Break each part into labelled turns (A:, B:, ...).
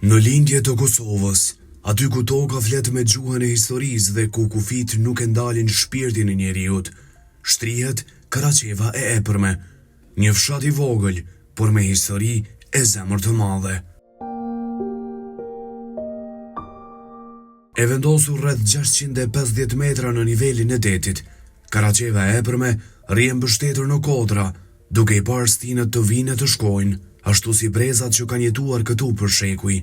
A: Në lindje të Kosovës, aty ku toka flet me gjuhën e historisë dhe ku kufit nuk e ndalin shpirtin e njeriut, shtrihet Karaqeva e Epërme, një fshat i vogël, por me histori e zemër të madhe. E vendosur rreth 650 metra në nivelin e detit, Karaqeva e Epërme rrie mbështetur në kodra, duke i parë stinët të vinë të shkojnë, ashtu si brezat që kanë jetuar këtu për shekuj.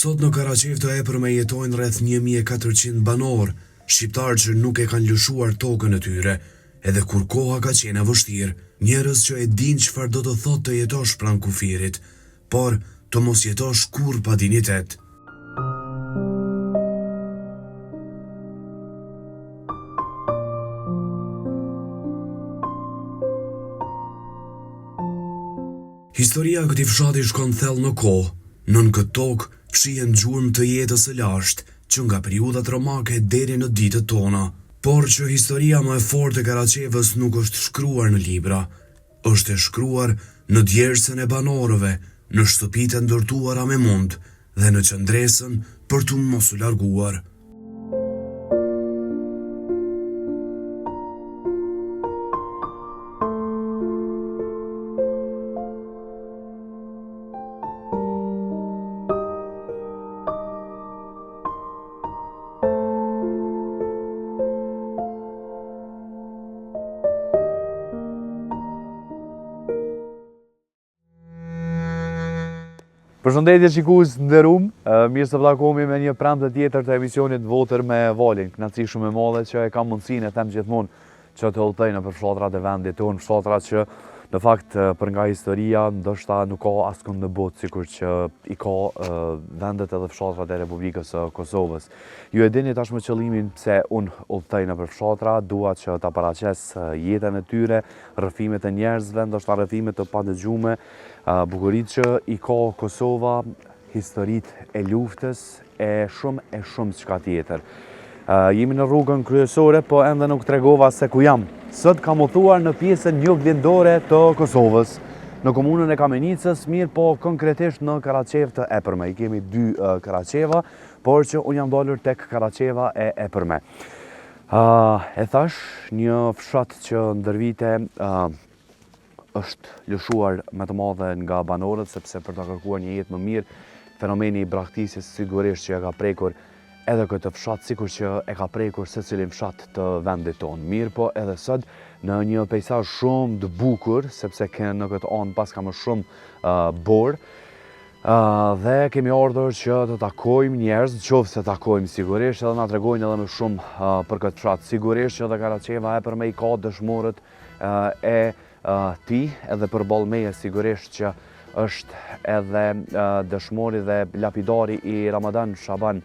A: Sot në Karaqevë të Epërme jetojnë rreth 1400 banor, shqiptar që nuk e kanë lëshuar tokën e tyre, edhe kur koha ka qenë e vështirë, njerëz që e dinë çfarë do të thotë të jetosh pranë kufirit, por të mos jetosh kurrë pa dinitet. Historia e këtij fshati shkon thellë në kohë, nën këtë tokë fshihen gjurmë të jetës së lashtë, që nga periudhat romake deri në ditët tona, por që historia më e fortë e Karaqevës nuk është shkruar në libra, është e shkruar në djersën e banorëve, në shtëpitë e ndërtuara me mund dhe në qëndresën për të mos u larguar.
B: Përshëndetje shikues nderuam, mirë se takohemi me një premte tjetër të emisionit Votër me Valin. Kënaqësi shumë e madhe që e kam mundësinë e them gjithmonë që të udhëtoj nëpër fshatrat e vendit tonë, fshatrat që në fakt për nga historia ndoshta nuk ka askund në botë sikur që i ka vendet edhe fshatrat e Republikës së Kosovës. Ju e dini tashmë qëllimin pse unë udhëtoj nëpër fshatra, dua që ta paraqes jetën e tyre, rrëfimet e njerëzve, ndoshta rrëfimet të padëgjuara, bukuritë që i ka Kosova, historitë e luftës e shumë çka tjetër. Jemi në rrugën kryesore, po ende nuk tregova se ku jam. Sot kam udhëtuar në pjesën juglindore të Kosovës, në komunën e Kamenicës, mirë po konkretisht në Karaqevë të Epërme. I kemi dy Karaqeva, por që unë jam dalur tek Karaqeva e Epërme. E thash, një fshat që ndër vite është lëshuar me të madhe nga banorët, sepse për të kërkuar një jetë më mirë, fenomeni i braktisjes sigurisht që e ka prekur edhe këtë fshat, sikur që e ka prekur secilin fshat të vendit tonë. Mirë po edhe sot në një pejzazh shumë të bukur, sepse në këtë anë pas ka më shumë borë, dhe kemi ardhur që të takojmë njerëz, nëse takojmë sigurisht, edhe na tregojnë edhe më shumë për këtë fshat. Sigurisht që edhe Karaqeva e Epërme i ka dëshmorët e ti, edhe përballë meje sigurisht që është edhe dëshmori dhe lapidari i Ramadan Shaban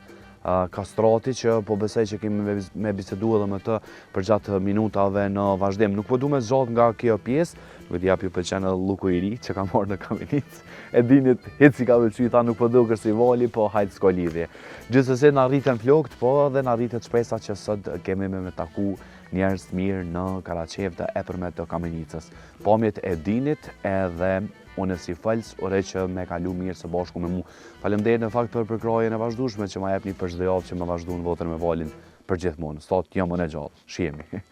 B: Kastrati, që po besoj që kemi me bisedu edhe me të për gjatë minutave në vazhdim. Nuk po du me zgjat nga kjo pjesë, nuk t'jap ju pëlqen edhe luku i ri që ka marrë në Kamenicë. E dinit, hiç si ka pëlqy, tha nuk po duker si vali, po hajt s'ka lidhje. Gjithsesi na rriten flokt, po edhe na rritet shpresa që sot kemi me taku njerëz mirë në Karaqevë të Epërme të Kamenicës. Pamjet e dinit edhe unë si fals, uroj që me kalu mirë së bashku me mu. Faleminderit në fakt për përkrajen e vazhdueshme që ma jepni për çdo javë që më vazhdon Votër me Valin për gjithmonë. Sot jam unë e gjallë. Shihemi.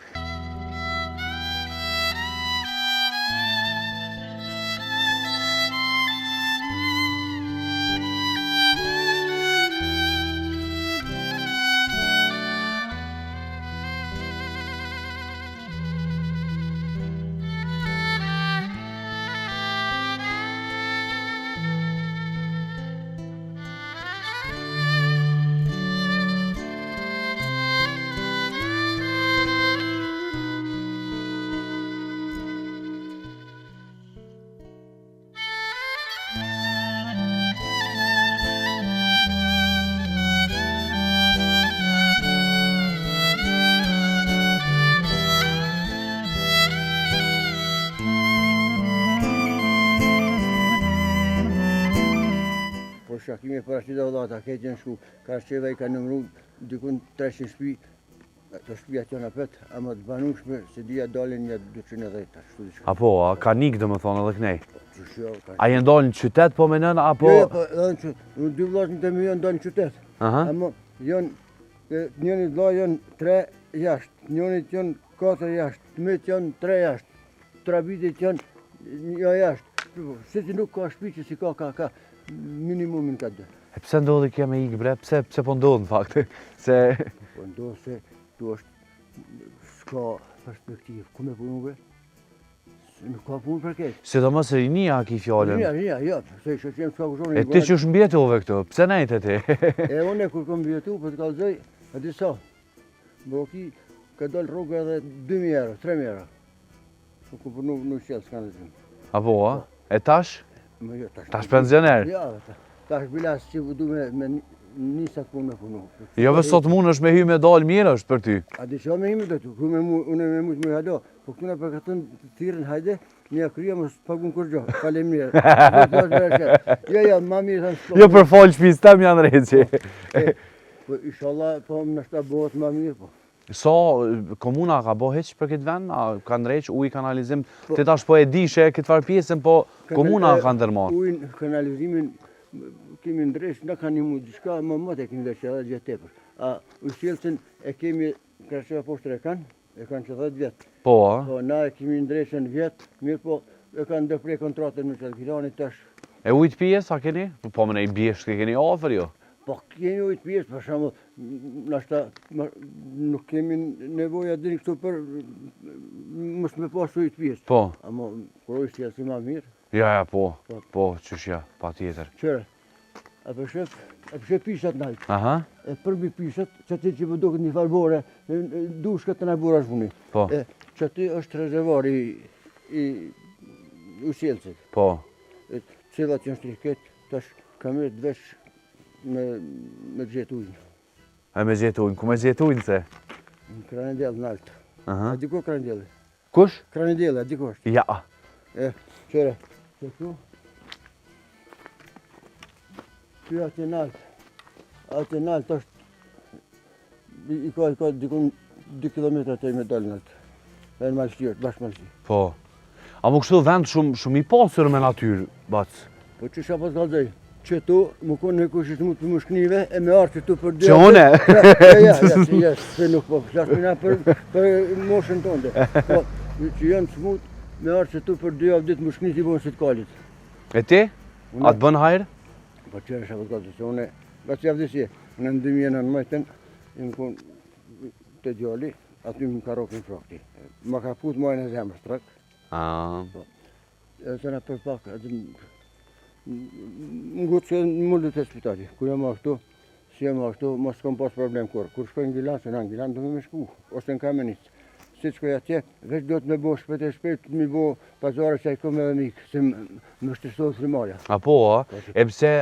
C: Shakimi parashit dhe vëllata, këtë janë shku, Karaqeva i ka nëmru dikun 300 shtëpi Të shtëpia qëna pet, ama të banushme se dhja dalin një 210, ashtu diçka.
B: Apo, ka nik dhe më thonë edhe kënej.
C: Qëshjo, ka...
B: A jenë dalë në qytet po me nënë, apo...
C: Jo, po, edhe në qytet. Në dy vllazën të mi janë dalë në qytet.
B: Aha.
C: Ama njënit vlla janë 3 jashtë, njënit janë 4 jashtë, të mit janë 3 jashtë, trabitit janë 1 jashtë. Se që nuk ka shtëpi që si ka minimumin ka 2.
B: E pse ndodhi kjo me ikë bre? Pse po ndodhë në fakt? Se...
C: Po ndodhë se tu është, s'ka perspektivë, ku me punu bre? Nuk ka punë për këtë.
B: Sidomos rinia ki fjallën.
C: Rinia, jo, se që qenë s'ka kushoni.
B: E ti që është mbjetove këtu, pse nejtë e ti?
C: E une kur kom mbjetu, për të kalëzoj, e disa. Broki ka dalë rrugë edhe 2.000 euro, 3.000 euro. Ku për nuk qëllë s'ka në zimë.
B: Apo, a? E tash?
C: Me jo, tash.
B: Tash pensioner?
C: Ja, tash bilas që du me nisat punë me punu.
B: Jo ve sot mund është me hy me dalë mirë është për ty.
C: A di që me hime dhe tu, une me mujtë me hado. Po këtuna për këtën të thirën, hajde, një krya më së pagun kur gjo, falem mirë. Jo, ma mirë të në shkollë.
B: Jo për falë shpis tem janë reqi.
C: Po ishallah, po më nështë ta bëhet ma mirë, po.
B: So, komuna ka bo heq për këtë vend? Ka ndreq, uj kanalizim? Ti tash po e dishe këtë farë pjesën, po komuna ka ndërmarë.
C: Ujnë kanalizimin kemi ndresh, në ka një mu diçka, më të kemi veç edhe gjithë tepër. A ujqelësin e kemi, krasheva poshtër e kanë që 10 vjetë.
B: Po, a?
C: Po, na e kemi ndreshën vjetë, mirë po, e kanë ndërprej kontratën me Qalkirani tash.
B: E ujtë pjesë, a keni? Po më nej bjeshtë ke keni ofër jo?
C: Po, kemi ujtë pjesë, për shumë, nashta nuk kemi nevoja diri këtu për mos me pas ujtë pjesë.
B: Po.
C: Amo, kur ujtë si ma mirë.
B: Ja, po, qëshja, pa tjetër.
C: Qëre, e përshef pishat naltë.
B: Aha.
C: E përbi pishat, që ti që përdo këtë një farbore, dushka të najbura shpuni.
B: Po.
C: Që ti është rezervar i usjelësit.
B: Po.
C: Cilat që në shtriket, tash kamerë të vesh me gjetë ujnë.
B: E me gjetë ujnë, ku me gjetë ujnë se?
C: Në Kranedjellë në altë.
B: Aha.
C: A diko Kranedjellë?
B: Kush?
C: Kranedjellë, a diko është?
B: Ja.
C: Qëre, që tu? Kjo atë në altë. Atë në altë është, i ka dikun 2 kilometra të i me dalë në altë. E në malështirë, bashkë malështirë.
B: Po. A mu kështu vend shumë i pasur me natyrë, bac?
C: Po që shapot kalëzoj? Që tu, më konë në kushit mu të më shknive, e me arë që tu për dhe...
B: Që one?
C: Ja, se nuk po, flasmina për moshën tonde. Po, që janë smut, me arë që tu për 2 javë ditë më shknit i bonë si të kalit.
B: E ti? A të bën hajrë?
C: Po që në shapot kalëzoj, se une, gëtë javë disi, në 2019, i më konë të gjalli, aty më ka rokin frakti. Ma ka put majnë e zemër strak. E të në për pak, më gutë që në mullet e spitali. Kur jam ashtu, si jam ashtu, mos kom pas problem kur. Kur shkoj në Gilan, se në Gilan do me shku, ose në Kamenicë. Si të shkoj atje, veç do të me bo shpet e shpet, mi bo pazare që a i kom edhe mikë, se më shtështohë frimarja.
B: A po, a? E pse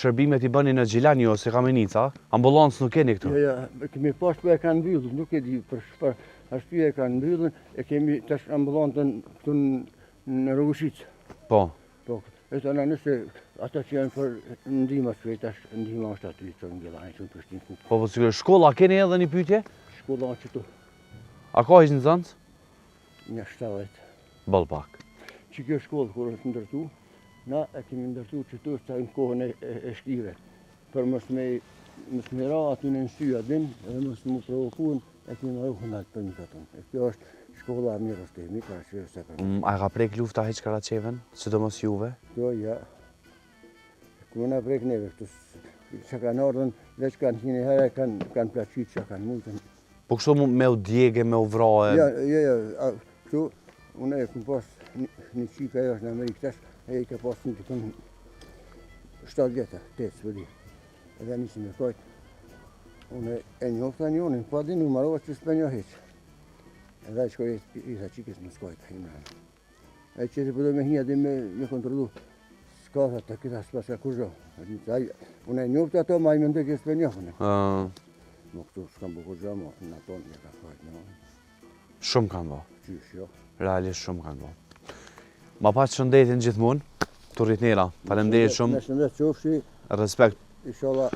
B: shërbimet i bëni në Gjilan jo, se Kamenica? Ambulancë nuk keni këtu?
C: Ja, kemi pas për e kanë mbyllur, nuk e di, për shtëpia e kanë mbyllur, e kemi tash ambulantën këtu në Rrugushicë.
B: Po.
C: Po, e të në nëse ata që janë për ndihma shpejt, tash ndihma është aty që në Gjelani, që në Prishtinë.
B: Po, po sigur, shkolla keni edhe një pyetje?
C: Shkolla që tu.
B: A ka ishë në zëndës?
C: Një 70.
B: Bëll pak.
C: Që kjo shkollë, kur është ndërtu, na e kemi ndërtu që tu është në kohën e shtive. Për mos me ra aty në nësy adin, edhe mos më provokun, e kemi marru hëndat për një katun. E kjo është shkolla e mirës të imi, ka që se për.
B: A ka prek lufta heq Karaçeven, sidomos juve?
C: Kjo, ja. Ku në prek neve, që kanë ardhën, veç kanë qini herë, kanë plaqit që kanë mujtën.
B: Po kështu me u djege, me u vraje?
C: Ja, kështu, unë e këmë pas një qika e është në Amerikë tash, e i ka pas një të këmë 7 vjetë, 8 së përdi. Edhe nisi me kajtë. Unë e njofta një unë, pa di numarova që s'pe një heqë. Edhe që i tha qikës më skajtë, imranë. E që të përdo me hinja dhe me kontrolu, s'ka tha të këta s'pas ka kur gjo. Unë e njofta ato, ma i mendoj që s'pe njofën. Më këtu s'kam bukur gjo, ma në tonë një ka kajtë në onë.
B: Shumë kanë bo.
C: Qysh, jo.
B: Realisht shumë kanë bo. Ma pa që shëndetin gjithmonë, të rritnera. Faleminderit shumë.
C: Me shëndet qofshi.
B: Respekt.
C: Inshallah.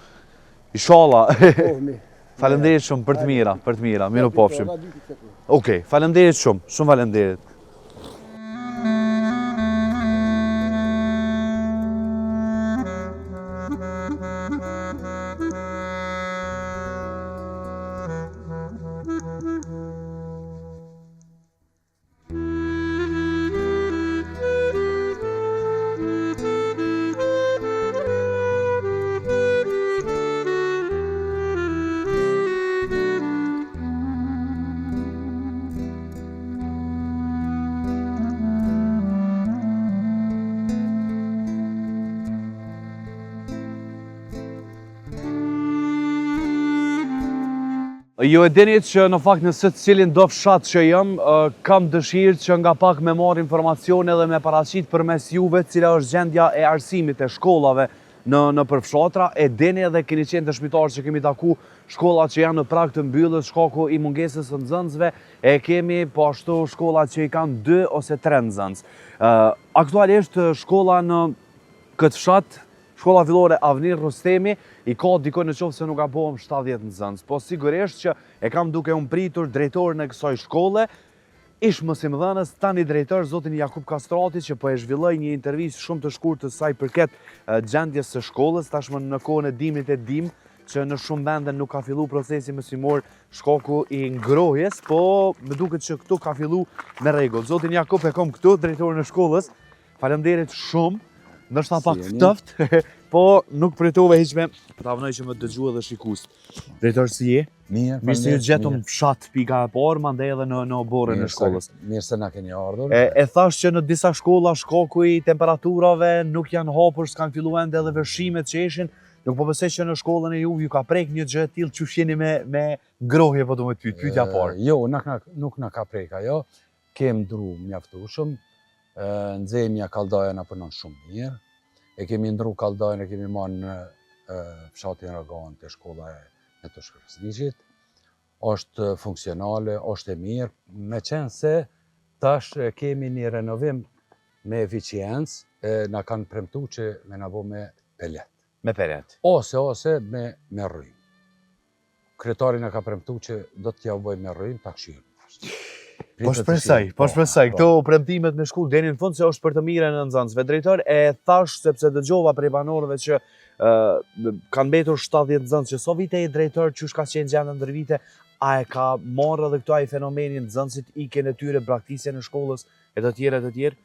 B: Inshallah.
C: Pohmi.
B: Faleminderit shumë për të mira, miru pofshim. Okej, faleminderit shumë, shumë faleminderit. Jo e dinit që në fakt në së cilin do fshat që jam, kam dëshirë që nga pak me marrë informacione dhe me paraqit përmes juve cila është gjendja e arsimit e shkollave në përfshatra. E dini edhe keni qenë dëshmitar që kemi taku shkollat që janë në prag të mbylljes shkaku i mungesës së nxënësve, e kemi po ashtu shkollat që i kanë 2 ose 3 nxënës. Aktualisht shkolla në këtë fshat, shkolla fillore Avnir Rustemi, i ka dikon në qoftë se nuk gabojmë 70 nxënës, po sigurisht që e kam duke unë pritur drejtorin e kësaj shkolle, ish mësimdhënës, tani drejtor zotin Jakub Kastrati, që po e zhvilloi një intervistë shumë të shkurtër të saj përket gjendjes së shkollës, tashmë në kohën e dimrit e dim, që në shumë vende nuk ka fillu procesi mësimor shkaku i ngrohjes, po më duket që këtu ka fillu me rregull. Zotin Jakub e kam këtu, drejtorin e shkollës. Faleminderit shumë. Ndoshta pak ftoft, po nuk pritove hiç me tavnoj që më dëgjua dhe shikues. Drejtor si je? Mirë se ju gjetëm fshat pika e parë, mandej edhe në oborrin e shkollës.
D: Mirë se na keni ardhur.
B: E thash që në disa shkolla shkaku i temperaturave nuk janë hapur, s'kan filluar ende edhe vërshimet që ishin. Nuk po besoj që në shkollën e juve ju ka prek një gjë e tillë, çu jeni me ngrohje po do të pyetja parë.
D: Jo, nuk na ka prek ajo. Kem ndru mjaftueshëm. Nxemja Kalldaja na punon shumë mirë. E kemi ndru Kalldajen, e kemi marrë në fshatin Rogan të shkolla e të Shkërsniqit. Është funksionale, është e mirë, me qenë se tash kemi një renovim me eficiencë, na kanë premtu që me na bo me pelet.
B: Me pelet.
D: Ose me rrym. Kryetari na ka premtu që do t'ja bëj me rrym, ta këshirë.
B: Po shpresoj, këto premtimet me shkollë deri në fund se është për të mirën e nxënësve. Drejtor, e thash sepse dëgjova prej banorëve që kanë mbetur 70 nxënës, që so vite i drejtor që ka qenë gjendja ndër vite, a e ka marrë edhe këto ai fenomeni nxënësit ikën e tyre braktisje në shkollës e të tjerë?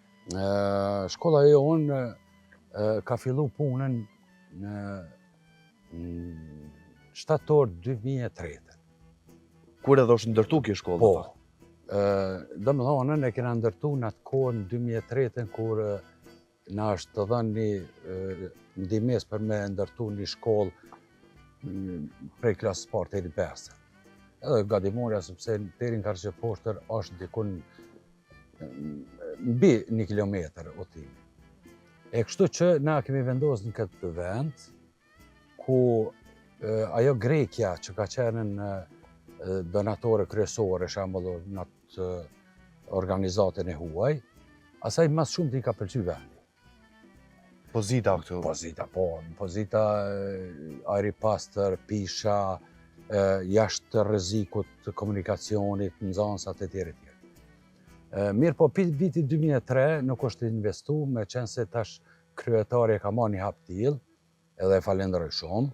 D: Shkolla e unë ka fillu punën në shtator 2003.
B: Kur edhe është ndërtu kjo shkollë?
D: Po. Domethënë e kena ndërtu në atë kohën 2003 kur na është dhënë një ndihmës për me ndërtu një shkollë prej klasës parë deri në 5. Edhe gadimorja sepse deri në Karçe Poshtër është dikun mbi 1 kilometër udhëtimi. E kështu që na kemi vendosur në këtë vend ku ajo Grekja që ka qenë në donatore kryesore, shembull në atë organizatën e huaj, asaj mas shumë t'i ka pëlqy vendi.
B: Pozita këtu?
D: Pozita, ajri pastër, pisha, jashtë rrezikut komunikacionit, nxënësat e tjerë. Mirë po, viti 2003 nuk është investu, me qenë se tash kryetari e ka marrë një hap tillë, edhe e falenderoj shumë.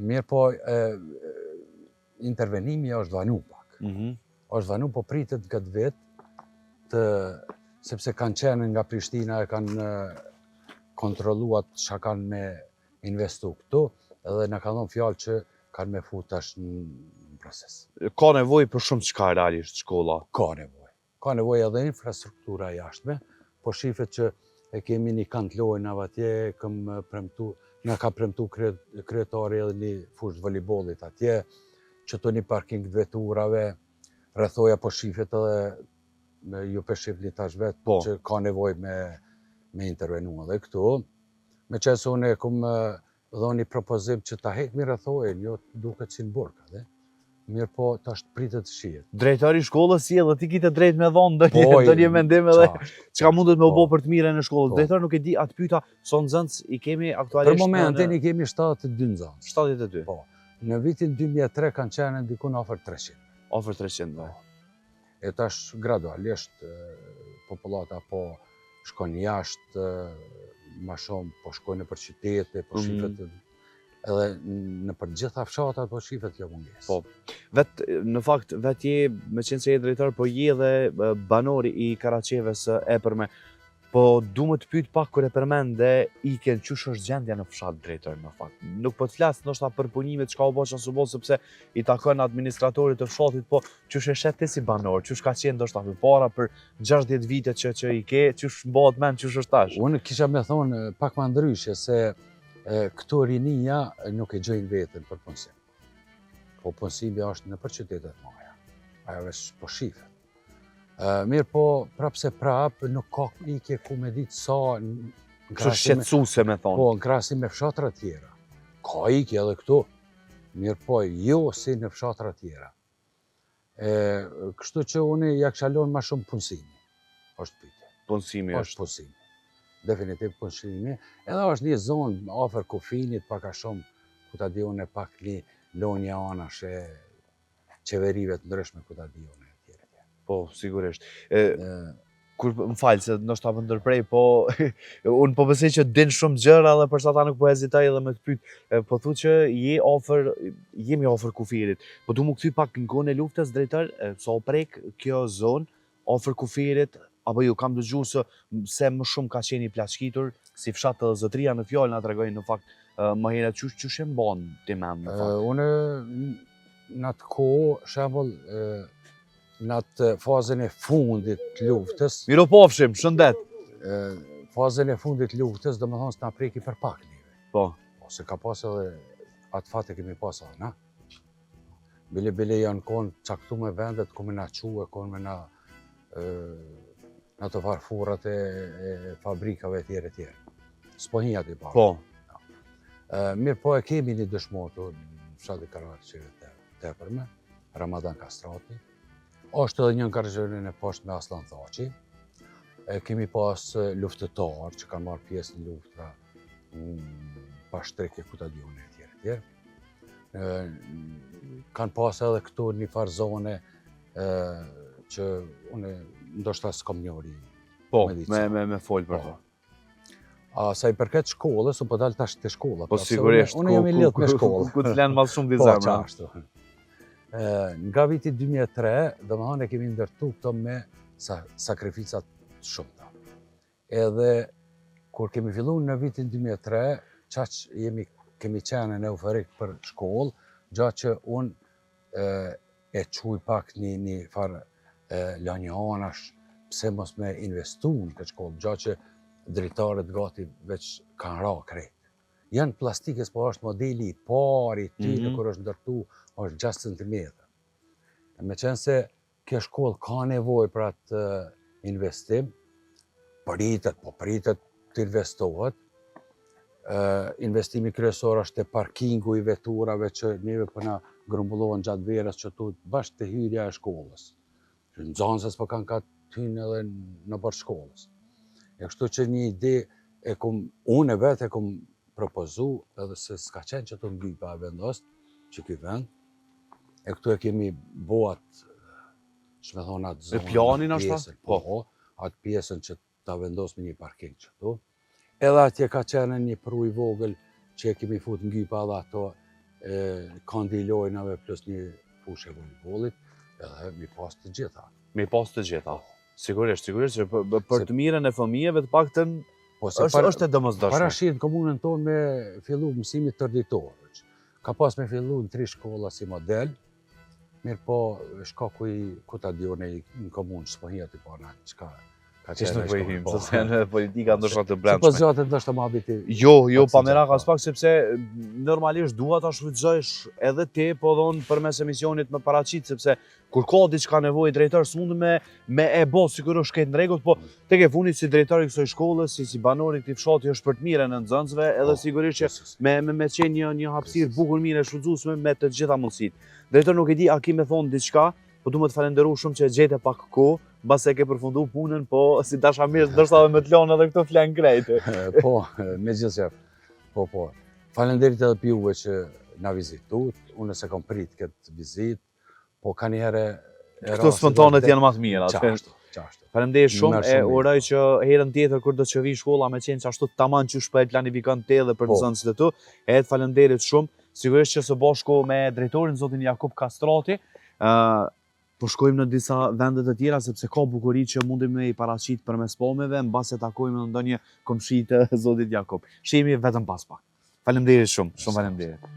D: Mirë po, intervenimi është vanu pak. Është vanu, po pritet këtë vit, sepse kanë qenë nga Prishtina e kanë kontrolluat që kanë me investu këtu, edhe na kanë dhënë fjalë që kanë me fut tash në proces.
B: Ka nevojë për shumë çka realisht shkolla?
D: Ka nevojë. Ka nevojë edhe infrastruktura jashtme, po shifet që e kemi një kant lojë atje, na ka premtu kryetari edhe një fushë voleybollit atje, që të një parking të veturave, rrethoja po shifet edhe ju përshifni tash vetë që ka nevojë me intervenu edhe këtu. Me qenë se unë e kom dhënë një propozim që ta hekmi rrethojën, jo duket si në burg, mirë po tash pritet të shihet.
B: Drejtori i shkollës si edhe ti kite drejt me dhonë ndonjë mendim edhe çka mundet me u bë për të mirën e shkollës. Drejtori nuk e di atë pyeta, son nxënës i kemi aktualisht.
D: Për momentin i kemi 72 nxënës.
B: 72.
D: Po. Në vitin 2003 kanë qenë ndikun afër 300.
B: Afër 300.
D: E tash gradualisht popullata po shkon jashtë, ma shumë po shkojnë nëpër qytete, po shifet edhe në për gjitha fshatat po shifet kjo mungesë.
B: Po. Në fakt, vetë je, me qenë se je drejtor, po je dhe banori i Karaçevës e përme. Po du më të pyet pak kur e përmende Iken, çush është gjendja në fshat drejtor në fakt. Nuk po të flas ndoshta për punimet çka u bë çan subot sepse i takon administratorit të fshatit, po çush e shet ti si banor, çush ka qenë ndoshta përpara për 60 vite që i ke, çush mbahet mend, çush është tash.
D: Unë kisha me thonë pak më ndryshe se këto rinia nuk e gjojnë veten për punësim. Po punësimi është në për qytetet maja. Ajo veç po shifet. Mirë po, prapë se prapë, nuk ka ikje ku me ditë sa...
B: Kështë shqetësuse me thonë.
D: Po, në krahasim me fshatra tjera. Ka ikje edhe këtu. Mirë po, jo si në fshatra tjera. Kështu që unë ja këshalon ma shumë punësimi. është pyetje.
B: Punësimi
D: është punësimi. Definitiv punësimi. Edhe është një zonë afër kufinit, pak a shumë, ku ta di unë pak një lonja anash e qeverive të ndryshme, ku ta di unë.
B: Po, sigurisht. Kur më falë, se ndoshta më ndërprej, po unë po besoj që din shumë gjëra dhe përsa ta nuk po hezitoj edhe me të pyet. Po thu që jemi afër kufirit. Po du më kthy pak në kohën e luftës drejtor, sa u prek kjo zonë afër kufirit, apo ju kam dëgjuar se më shumë ka qenë i plaçkitur, si fshat të zotëria në fjalë na tregojnë në fakt më herët çush e mban ti mend në fakt.
D: Unë në atë kohë, shembull, në atë fazën e fundit të luftës.
B: Miropafshim, shëndet.
D: Fazën e fundit të luftës, do më thonë se na preki për pak neve.
B: Po.
D: Ose ka pas edhe atë fat e kemi pas na. Bile janë konë caktuar vendet ku më na quë, konë më na në të farfurat e fabrikave tjere. S'po hinja t'i parë.
B: Po.
D: Mirë po e kemi një dëshmorë në fshatin Karaçevës tepërme, Ramadan Kastrati. Është edhe një në Karaçevën e poshtë me Aslan Thaçi. Kemi pas luftëtar që kanë marrë pjesë në luftra pas shtreke ku ta di unë e tjerë. Kanë pas edhe këtu një farë zone që unë ndoshta s'kam njëri.
B: Po, me folë për to.
D: Sa i përket shkollës, u po dalë tash të shkolla.
B: Po sigurisht,
D: unë jam i lidhur me shkollën.
B: Ku të flenë më shumë di zemra.
D: Po, ashtu. Nga viti 2003, domethënë e kemi ndërtu këto me sakrificat shumëta. Edhe kur kemi filluar në vitin 2003, çaq kemi qenë në euforik për shkollë, gjatë që unë e quj pak një farë lanje anash, pse mos me investu në këtë shkollë, gjatë që drejtarët gati veç kanë ra krejt. Janë plastikës, po është modeli i pari tyre kur është ndërtu, është 6 cm. Me qenë se kjo shkollë ka nevojë për atë investim, pritet të investohet. Investimi kryesor është te parkingu i veturave që neve po na grumbullohen gjatë verës që tu bashkë te hyrja e shkollës. Nxënësës po kanë ka hynë edhe në bërë shkollës. E kështu që një ide unë vetë e kom propozu, edhe se s'ka qenë që të ngypa e vendost, që ky vend, e këtu e kemi boat, që me thonë atë zonë,
B: planin ashta?
D: Po, atë pjesën që ta vendosme një parking që tu. Edhe atje ka qenë një pru i vogël që e kemi fut ngypa dhe ato kandilojnave plus një fushë e voleybollit, edhe mi pas të gjitha.
B: Mi pas të gjitha. Sigurisht, që për të mirën e fëmijëve të paktën është e domosdoshme.
D: Parashit komunën tonë me fillu mësimit tërditor. Ka pas me fillu në 3 shkolla si model, mirë po shkaku ku ta di unë në komunë, s'po hijet i parë çka ka qenë.
B: Nuk po i him, sepse në politika ndoshta të brendshme.
D: Po zgjatet ndoshta më habiti.
B: Jo, pa merak as pak, sepse normalisht dua ta shfrytëzosh edhe ti, po dhon përmes emisionit më paraqit, sepse kur ka diçka nevojë drejtor, s'mund me e bë sigurisht shkejt në rregull, po tek e fundit si drejtori i kësaj shkollës, si banori i këtij fshati është për të mirën e nxënësve, edhe sigurisht që me qenë një hapësirë bukur mirë e shfrytzuesme me të gjitha mundësitë. Drejtor nuk e di a ki më thon diçka, po du më të falenderoj shumë që e gjete pak kohë, mbas e ke përfundu punën, po si dashamirës ndoshta edhe me të lënë edhe këto flan krejt.
D: Po, megjithëse. Po. Falenderit edhe juve që na vizitut, unë se kom prit këtë vizit, po ka një herë...
B: Këto spontanet janë më të mira.
D: Qashtu.
B: Faleminderit shumë,
D: Mersi
B: e
D: shumë.
B: uroj që herën tjetër kur do të vi shkolla me qenë që ashtu tamam që shpë e planifikon të edhe për nxënësit e tu, edhe faleminderit shumë, sigurisht që së bashku me drejtorin zotin Jakub Kastrati, po shkojmë në disa vende të tjera sepse ka bukuri që mundim me i paraqit përmes pomeve mbasi takojmë në ndonjë komshi të zotit Jakub. Shihemi vetëm pas pak. Faleminderit shumë, shumë faleminderit.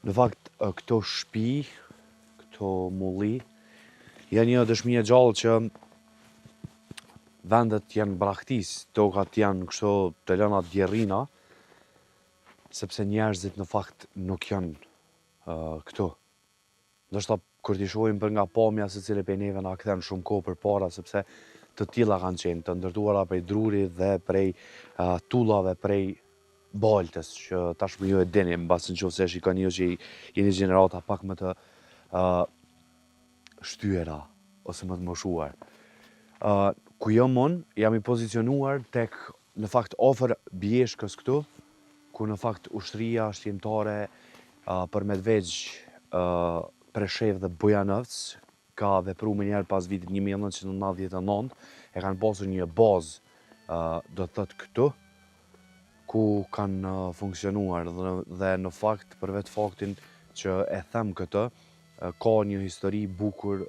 B: Në fakt, këto shtëpi, këto mulli, janë një dëshmi e gjallë që vendet janë braktis, tokat janë kështu të lëna djerrina, sepse njerëzit në fakt nuk janë këtu. Ndoshta kur t'i shohim për nga pamja se cili prej neve na kthen shumë kohë përpara, sepse të tilla kanë qenë, të ndërtuara prej drurit dhe prej tullave, prej baltës, që tashmë ju e dini, mbasi nëse shikoni ju që jeni gjenerata pak më të shtyera ose më të moshuar. Ku jam unë, jam i pozicionuar tek në fakt afër Bjeshkës këtu, ku në fakt ushtria shqiptare për Medvegjë, Preshevë dhe Bujanovc ka vepruar më njëherë pas vitit 1999, e kanë pasur një bazë, do të thotë këtu, ku kanë funksionuar dhe në fakt, për vetë faktin që e them këtë, ka një histori bukur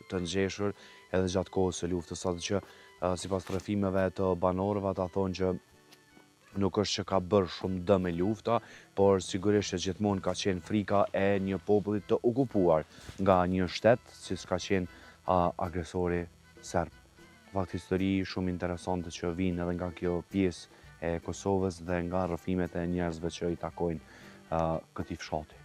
B: të ngjeshur edhe gjatë kohës së luftës, atë që sipas rrëfimeve të banorëve ata thonë që nuk është që ka bërë shumë dëm e lufta, por sigurisht që gjithmonë ka qenë frika e një populli të okupuar nga një shtet, siç ka qenë agresori serb. Në fakt histori shumë interesante që vinë edhe nga kjo pjesë e Kosovës dhe nga rrëfimet e njerëzve që i takojnë këtij fshati.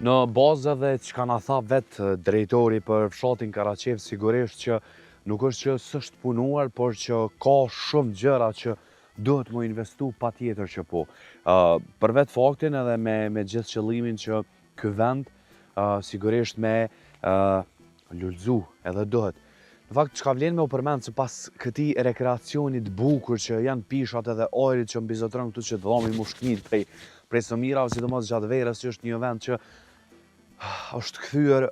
B: Në bazë dhe që ka na tha vetë drejtori për fshatin Karaçev, sigurisht që nuk është që s'është punuar, por që ka shumë gjëra që duhet më investu pa tjetër që po. Për vetë faktin edhe me gjithë qëllimin që ky vend sigurisht me lullzu edhe duhet. Në fakt, që ka vlen me u përmend se pas këtij rekreacionit bukur që janë pishat edhe ajrit që mbizotron këtu që të dhami mushknit prej sëmirave, sidomos gjatë verës, që është një vend që është kthyer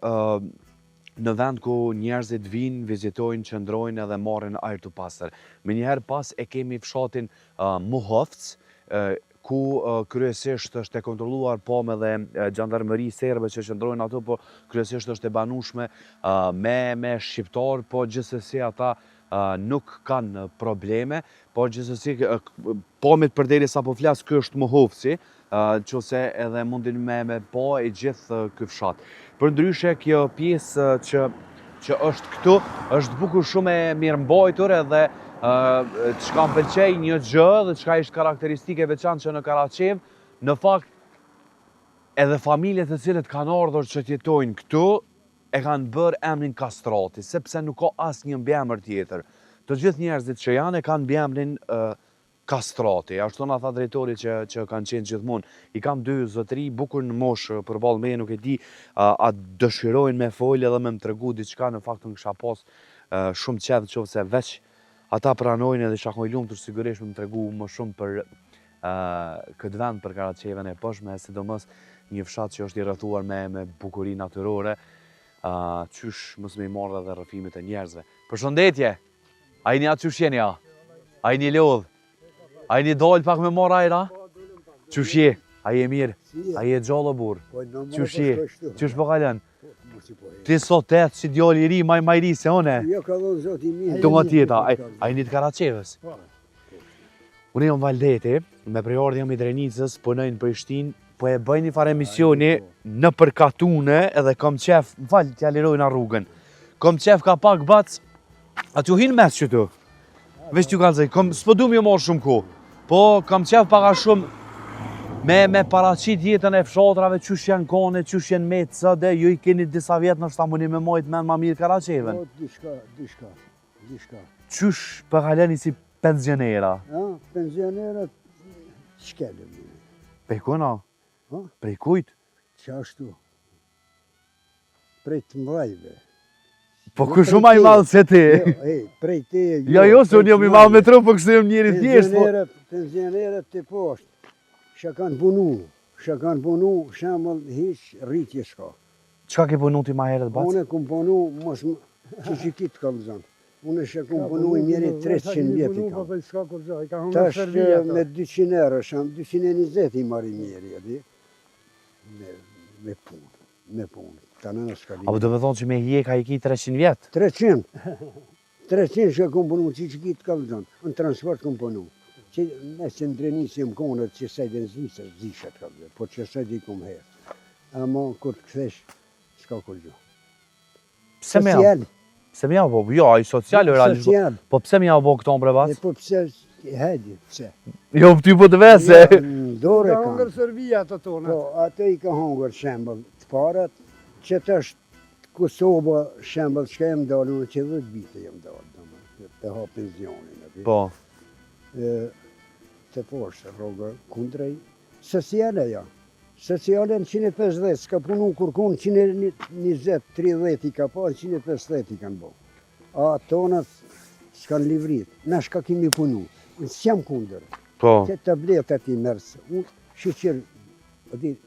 B: në vend ku njerëzit vinë, vizitojnë, qëndrojnë edhe marrin ajër të pastër. Menjëherë pas e kemi fshatin Muhovc, ku kryesisht është e kontrolluar po me dhe gjandarmeri serbe që qëndrojnë ato, po kryesisht është e banueshme me shqiptar, po gjithsesi ata nuk kanë probleme, po gjithsesi pamit përderisa po flas, ky është Muhovci, qose edhe mundin me po e gjithë ky fshat. Për ndryshe, kjo pjesë që është këtu, është bukur shumë e mirë mbajtur edhe çka më pëlqej një gjë dhe çka është karakteristike veçantë që në Karaçev, në fakt edhe familjet e cilët kanë ardhur që të jetojnë këtu e kanë bërë emrin Kastrati, sepse nuk ka asnjë mbiemër tjetër. Të gjithë njerëzit që janë e kanë mbiemrin Kastrati. Ashtu na tha drejtori që kanë qenë gjithmonë. I kam 2 zotëri bukur në moshë përballë meje, nuk e di a dëshirojnë me folë edhe me më tregu diçka, në fakt unë kisha pas shumë qejf nëse veç ata pranojnë edhe isha i lumtur sigurisht me më tregu më shumë për këtë vend, për Karaçevën e poshtme, sidomos një fshat që është i rrethuar me bukuri natyrore, qysh mos më i marrë edhe rrëfimit e njerëzve. Përshëndetje. Ai një atë qysh jeni ja? Ai një lodh. Ai një dal pak me marr ajra? Qysh je? Ai e mirë. Ai e gjallë burr. Qysh je? Qysh po kalon? Ti sot et si djali i ri, maj ri se one.
C: Jo ka dhënë zoti mirë.
B: Tu më tjeta, ai një të Karaçevës. Unë jam Valdeti, me priordhje jam i Drenicës, punoj në Prishtinë, po e bëj një farë emisioni në përkatune edhe kom qef, val, t'ja liroj në rrugën. Kom qef ka pak bac, aty u hinë mes që tu. Vesh t'ju kalzaj, s'po du më marrë shumë ku. Po, kom qef paka shumë me paraqit jetën e fshatrave, qysh janë kone, qysh janë metë sëde, ju i keni disa vjetë në shtambuni me majtë men ma mirë Karaçevën.
C: Dishka.
B: Qysh përhaleni si pensionera?
C: Pensionerët shkelëm.
B: Prej kuna? Prej kujt?
C: Qashtu. Prej të mbrajve.
B: Po ku shumë ma i malë se ti?
C: Prej te...
B: Jo, se unë jam i malë me tru, po kështë jam njeri thjesht.
C: Pensionerët të poshtë, që kanë punu, shemëll hiq rritje s'ka.
B: Qka ke punu ti ma herët, bac?
C: Unë e kum punu, mos që kitë ka vëzën. Unë e kum punu i mjeri 300 vjetë i kam. Ta është me 200 euro, 220 i marri mjeri, me punë.
B: Apo do me thonë që me hje ka i ki 300 vjetë?
C: 300 që kum punu, që kitë ka vëzën. Në transport kum punu. Që me që në Drenicë jem konët që sajtë në zisë, zishet ka vëzën, po që sajtë i kum herë. Ama kur të këthesh, s'ka kur gjo.
B: Pse me javë? Pse me javë, po? Jo, i social,
C: social.
B: Po pse me javë bo këto më brevac?
C: Po pse, hedi, pse.
B: Jo, ty po të vese.
C: Dore ka.
E: Ka hongër Serbia të tonë.
C: Po, atë i ka hongër shembol të parat, që të është Kosova shembol që ka jem dalë, unë që 10 vite jem dalë, të ha pensionin.
B: Po.
C: Të poshtë rrugë kundrej. Sociale ja. Sociale në 150, s'ka punu kurkun 120-30 i ka pa, 150 i kanë bo. A tonët s'kanë livrit, na shka kemi punu, s'jam kundër.
B: Po.
C: Që tabletat i mërës, unë shqyqër,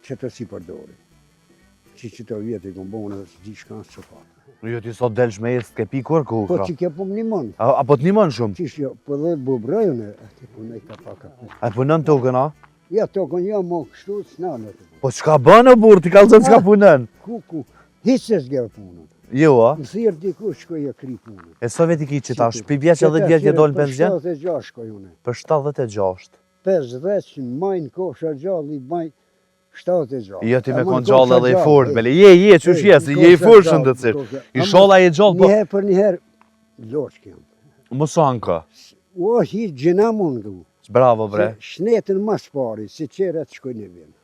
C: që të si përdori. Që të vjetë i këmë bonë, s'di shkanë së parë.
B: Jo, ti sot delsh me jesë t'ke pi kur ku?
C: Po që ke po më një mënë.
B: A po t'nimon shumë?
C: Qish jo, po dhe bubrojën e, ati punoj ka paka.
B: A punën tokën, a?
C: Ja, tokën ja, mo kështu, s'nanë.
B: Po çka bënë burr, ti kallzon çka punën?
C: Ku, hiç s'e zgjer punën.
B: Jo, a?
C: Më thirr dikush shkoj e kri punën.
B: E sa veti ki që tash? Pi vjeç edhe 10 vjetë dolën penzion?
C: Për 76 shkoj unë.
B: Për 76.
C: 50 që majnë kofsha gjallë, i majnë 76.
B: Jo ti me kon gjallë edhe i fort, bele. Je, çush je, si je i fort shumë të cilë. I sholla je gjallë, po...
C: Njëherë për njëherë, loqë kemë.
B: Musanka.
C: O, hi gjena mundu.
B: Bravo, bre.
C: Shnetën mas pari, si qeret shkoj në vjenë.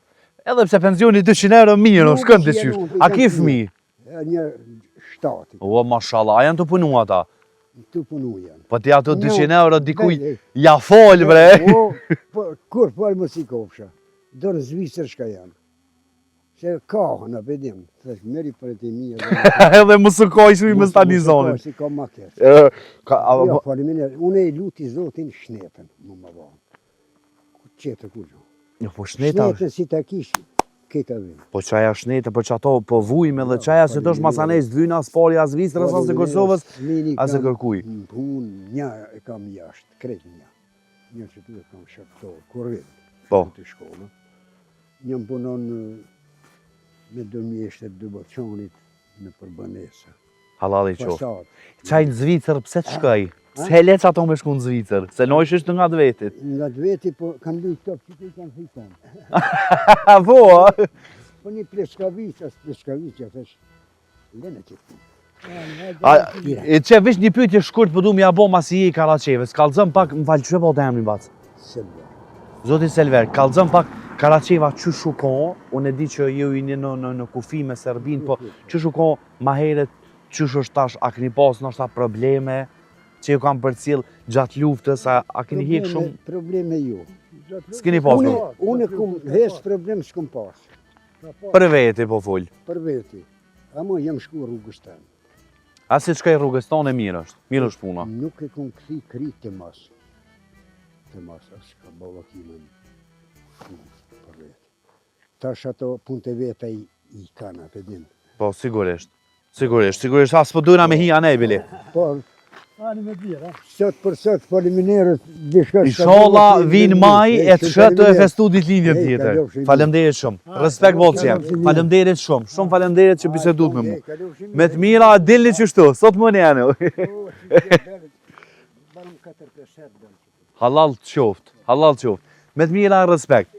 B: Edhe pse pensioni 200 euro mirë, s'kën të qysh. A ki fëmi?
C: Një 7.
B: O, mashallah, a janë të punu ata?
C: Të punu janë.
B: Po ti ato 200 euro dikuj, ja fol bre.
C: Kur fol më si kopsha, dorë Zvicër shka janë. Se kahën, a pedim, thash meri për e të mija.
B: Edhe më së kaj shu i më stani zonin.
C: Si ka ma kërë.
B: Jo,
C: Unë e luti zotin shnetën, më më banë. Qetë ku gjo.
B: Jo, po shneta...
C: Shnetën si ta kishë, këta vinë.
B: Po qaja shnete, po që ato po vujme dhe qaja se dosh masanes dhyna, spori as Vistrës, as e Kosovës, as e kërkuj.
C: Unë një e kam jashtë, kretë një. Një që tu e kam shaktorë, kurrit.
B: Po.
C: Të shkollë. Një më punon me dëmjeshtet dë boqonit në përbënesa.
B: Halali qoftë.
C: Pasat.
B: Qaj në Zvicër, pse të shkaj? Se lec ato me shku në Zvicër, se nojsh është nga të vetit.
C: Nga të veti, po kam lujt top që të i kam fikon.
B: Po, a?
C: Po një pleskavicë, thash, lene që të.
B: E që vish një pyetje shkurt për du m'ja bo masi i Karaçeves, kalëzëm pak, më falë që po të emrin bac?
C: Selver.
B: Zoti Selver, kalëzëm pak Karaçeva që shukon, unë e di që ju i një në kufi me Serbin, po që shukon ma heret, që është tash, a këni pas nështë probleme, që ju kam përcil gjatë luftës, a këni hek shumë?
C: Probleme ju.
B: S'kini pas në?
C: Unë kum hes problem s'kum pas.
B: Për veti po full.
C: Për veti. Amo jam shku rrugës tanë.
B: A si qkaj rrugës tonë e mirë është puna.
C: Nuk e kum këthi kri të mas. Të mas, asë ka bava kimen. Për veti. Tash ato pun të veta i kana, pëdim.
B: Po, sigurisht. Sigurisht, asë po dujna me hi anej, Bili.
C: Po, sot për sot, faleminderit, dishka
B: Inshallah vinë maj e të shëtë të e festu ditë lidhje tjetër. Falemderit shumë. Respekt volë që jam. Falemderit shumë. Shumë falemderit që bisedut me mu. Me të mira, dilni qështu, sot më njene. Halal të qoftë. Me të mira, respekt.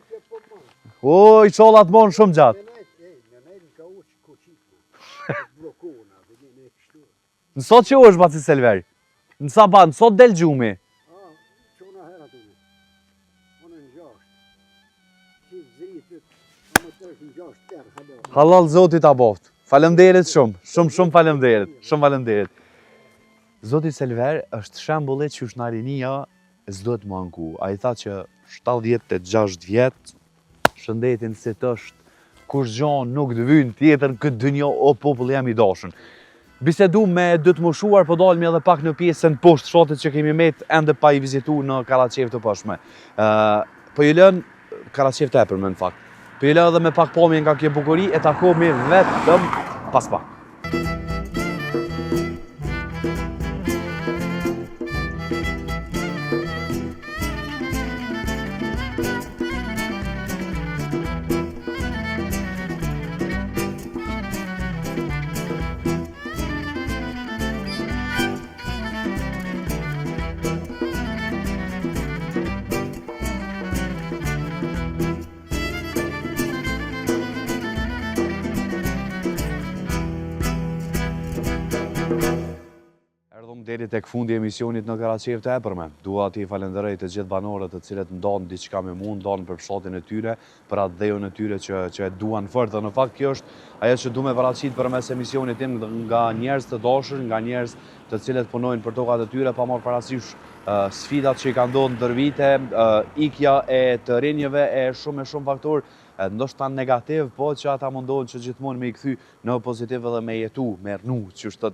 B: O, inshallah të monë shumë gjatë. Nësot që është Baci Selver? Nësa ba, nësot del gjumi?
C: Qona herat unë. Unë në gjasht. Si zritët, më të është në gjasht tërë, halal.
B: Halal Zotit a boft. Falemderit shumë. Shumë falemderit. Zoti Selver është shembulli që është narinia s'do të manku. A i tha që 76 vjetë, shëndetin si të është, kush gjanë nuk të vynë tjetër në këtë dynjo o popull jam i dashën. Bisedu me dytë moshuar, po dalmi edhe pak në pjesën poshtë shotit që kemi met ende pa i vizitu në Karaçevë të pashme. Po ju lën Karaçevë të epërme në fakt. Po ju lën edhe me pak pomje nga kjo bukuri e takomi vetëm pas pak. Deri tek fundi emisionit në Karaçevë të epërme. Dua t'i falenderoj të gjithë banorët të cilët ndonë diçka me mu, ndonë për fshatin e tyre, për atë dhejën e tyre që e duan fort. Dhe në fakt kjo është ajo që du me paraqit përmes emisionit tim nga njerëz të dashur, nga njerëz të cilët punojnë për tokat e tyre, pa marrë parasysh sfidat që i ka ndodhur ndër vite, ikja e të rinjeve e shumë faktor ndoshta negativ, po që ata mundohen që gjithmonë me i kthy në pozitiv edhe me jetu, me rnu, që është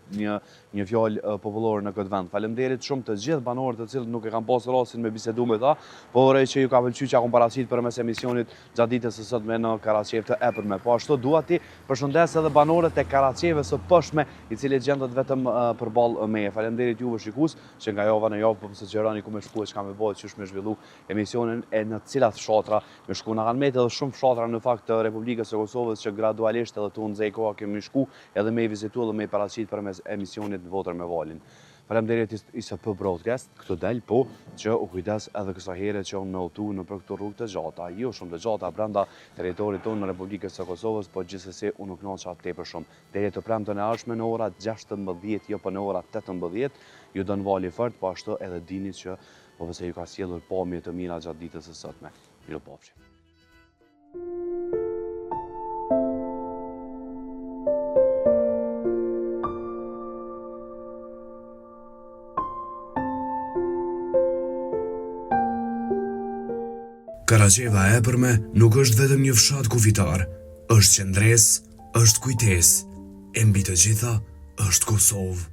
B: një fjalë popullore në këtë vend. Faleminderit shumë të gjithë banorët të cilët nuk e kanë pasur rastin me bisedu me ta, po uroj që ju ka pëlqyer që akon paraqitur përmes emisionit gjatë ditës së sotme në Karaçevë të epërme. Po ashtu dua ti përshëndes edhe banorët e Karaçevës së poshtme, i cilët gjendet vetëm përballë meje. Faleminderit juve shikues që nga java në javë po më sugjeroni ku më shkuaj çka më bëhet, çish më zhvillu emisionin e në cilat fshatra më shku na kanë metë edhe shumë fshatra në fakt të Republikës së Kosovës që gradualisht edhe tu nxej koha kemi shku edhe me i vizitu edhe me i paraqit përmes emisionit Votër me Valin. Faleminderit ISP Broadcast, këtu del, po që u kujdes edhe kësa here që unë me utu në për këtu rrugë të gjata, jo shumë të gjata brenda teritorit tonë në Republikës së Kosovës, po gjithsesi unë nuk knoqa tepër shumë. Deri të premtën e ardhshme në ora 16, jo po në ora 18, ju do në vali fort, po ashtu edhe dini që po pëse ju ka sjellur pamje të mira gjatë ditës së sotme. Miropafshim.
A: Karaqeva e epërme nuk është vetëm një fshat kufitar, është qendresë, është kujtesë, e mbi të gjitha është Kosovë.